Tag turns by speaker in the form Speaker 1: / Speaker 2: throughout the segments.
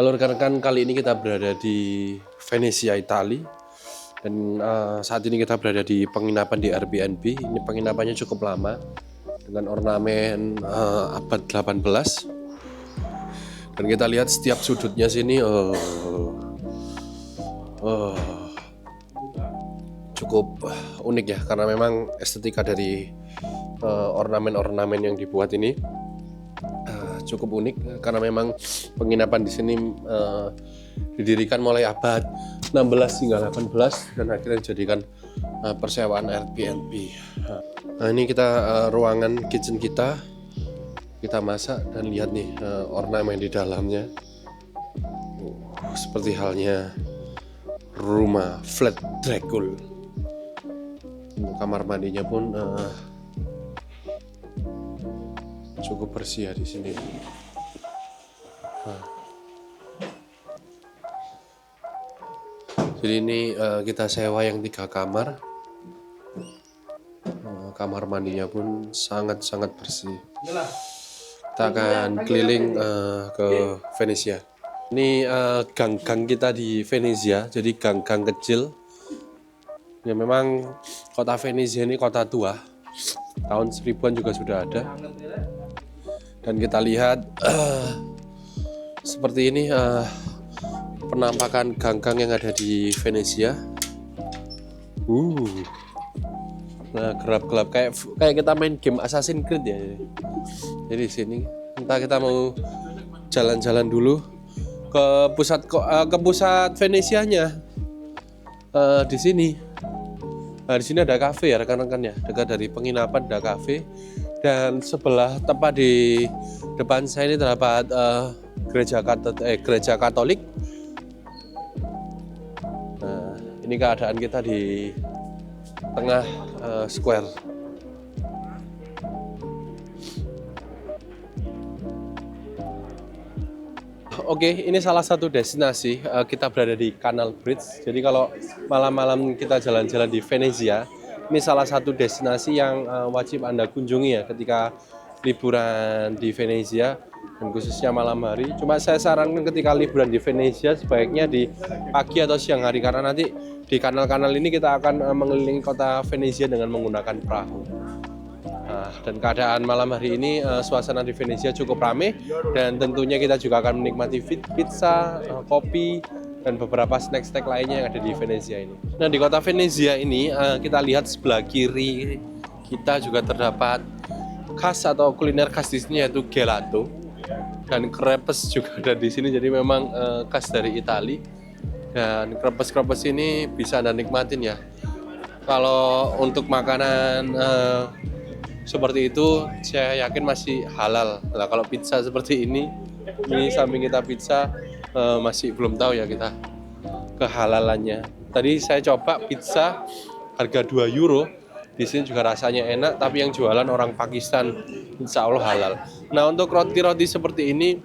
Speaker 1: Halo rekan-rekan, kali ini kita berada di Venezia, Italia. Dan saat ini kita berada di penginapan di Airbnb. Ini penginapannya cukup lama dengan ornamen abad 18. Dan kita lihat setiap sudutnya sini cukup unik ya, karena memang estetika dari ornamen-ornamen yang dibuat ini cukup unik, karena memang penginapan di sini didirikan mulai abad 16 hingga 18 dan akhirnya dijadikan persewaan Airbnb. Nah, ini kita ruangan kitchen kita masak, dan lihat nih ornamen di dalamnya. Seperti halnya rumah flat Dracul. Kamar mandinya pun cukup bersih ya di sini. Jadi ini kita sewa yang 3 kamar. Kamar mandinya pun sangat-sangat bersih. Kita akan keliling ke Venezia. Ini gang-gang kita di Venezia, jadi gang-gang kecil. Ya memang kota Venezia ini kota tua. Tahun 1000-an juga sudah ada. Dan kita lihat seperti ini penampakan gang-gang yang ada di Venezia. Nah, gelap-gelap kayak kita main game Assassin's Creed ya. Jadi di sini entah kita mau jalan-jalan dulu ke pusat Venezianya. Di sini. Nah, di sini ada kafe ya rekan-rekan ya. Dekat dari penginapan ada kafe. Dan sebelah tepat di depan saya ini terdapat gereja Katolik. Nah, ini keadaan kita di tengah square. Oke, ini salah satu destinasi. Kita berada di Canal Bridge. Jadi kalau malam-malam kita jalan-jalan di Venezia, ini salah satu destinasi yang wajib Anda kunjungi ya ketika liburan di Venezia, dan khususnya malam hari. Cuma saya sarankan ketika liburan di Venezia sebaiknya di pagi atau siang hari, karena nanti di kanal-kanal ini kita akan mengelilingi kota Venezia dengan menggunakan perahu. Dan keadaan malam hari ini suasana di Venezia cukup ramai, dan tentunya kita juga akan menikmati pizza, kopi, dan beberapa snack-snack lainnya yang ada di Venezia ini. Nah, di kota Venezia ini kita lihat sebelah kiri kita juga terdapat khas atau kuliner khas di sini, yaitu gelato, dan krepes juga ada di sini. Jadi memang khas dari Italia, dan krepes-krepes ini bisa Anda nikmatin ya. Kalau untuk makanan seperti itu saya yakin masih halal. Nah, kalau pizza seperti ini samping kita pizza masih belum tahu ya kita kehalalannya. Tadi saya coba pizza harga 2 euro. Di sini juga rasanya enak, tapi yang jualan orang Pakistan, insya Allah halal. Nah, untuk roti-roti seperti ini,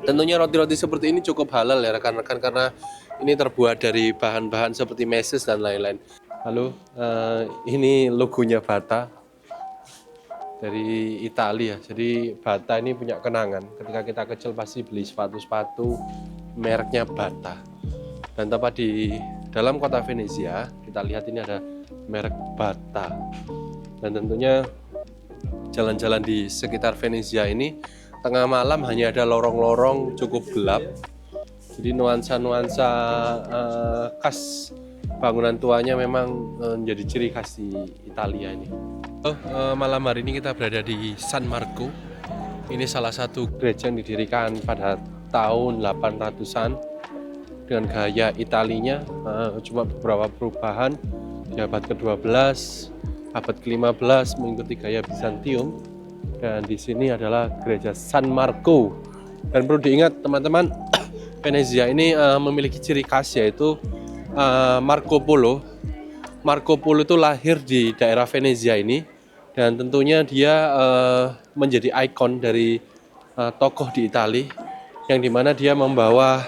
Speaker 1: tentunya roti-roti seperti ini cukup halal ya rekan-rekan, karena ini terbuat dari bahan-bahan seperti meses dan lain-lain. Lalu ini logonya Bata dari Italia. Jadi Bata ini punya kenangan. Ketika kita kecil pasti beli sepatu-sepatu mereknya Bata. Dan tepat di dalam kota Venezia, kita lihat ini ada merek Bata. Dan tentunya jalan-jalan di sekitar Venezia ini tengah malam hanya ada lorong-lorong cukup gelap. Jadi nuansa-nuansa khas bangunan tuanya memang menjadi ciri khas di Italia ini. Malam hari ini kita berada di San Marco. Ini salah satu gereja yang didirikan pada tahun 800-an dengan gaya Italinya. Cuma beberapa perubahan di abad ke-12, abad ke-15 mengikuti gaya Bizantium. Dan di sini adalah gereja San Marco. Dan perlu diingat teman-teman, Venezia ini memiliki ciri khas, yaitu Marco Polo. Marco Polo itu lahir di daerah Venezia ini, dan tentunya dia menjadi ikon dari tokoh di Italia, yang dimana dia membawa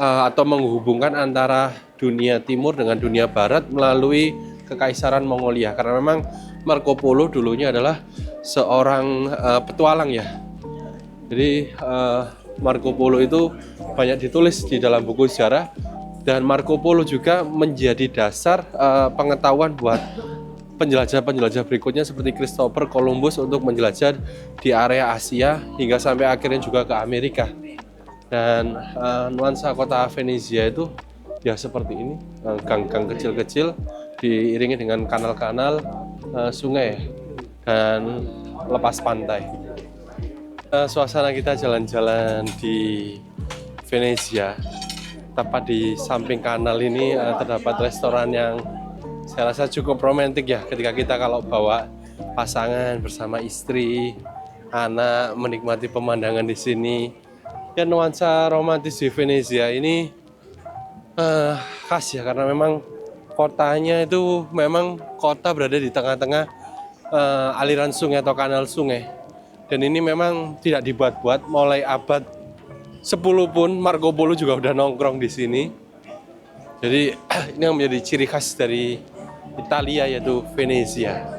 Speaker 1: atau menghubungkan antara dunia timur dengan dunia barat melalui kekaisaran Mongolia. Karena memang Marco Polo dulunya adalah seorang petualang ya. Jadi Marco Polo itu banyak ditulis di dalam buku sejarah, dan Marco Polo juga menjadi dasar pengetahuan buat penjelajah-penjelajah berikutnya seperti Christopher Columbus untuk menjelajah di area Asia hingga sampai akhirnya juga ke Amerika. Dan nuansa kota Venezia itu ya seperti ini, gang-gang kecil-kecil diiringi dengan kanal-kanal, sungai dan lepas pantai. Suasana kita jalan-jalan di Venezia, tepat di samping kanal ini terdapat restoran yang saya rasa cukup romantis ya, ketika kita kalau bawa pasangan bersama istri, anak menikmati pemandangan di sini. Ya, nuansa romantis di Venezia ini khas ya, karena memang kotanya itu memang kota berada di tengah-tengah aliran sungai atau kanal sungai. Dan ini memang tidak dibuat-buat, mulai abad 10 pun Marco Polo juga udah nongkrong di sini. Jadi ini yang menjadi ciri khas dari Italia, yaitu Venezia.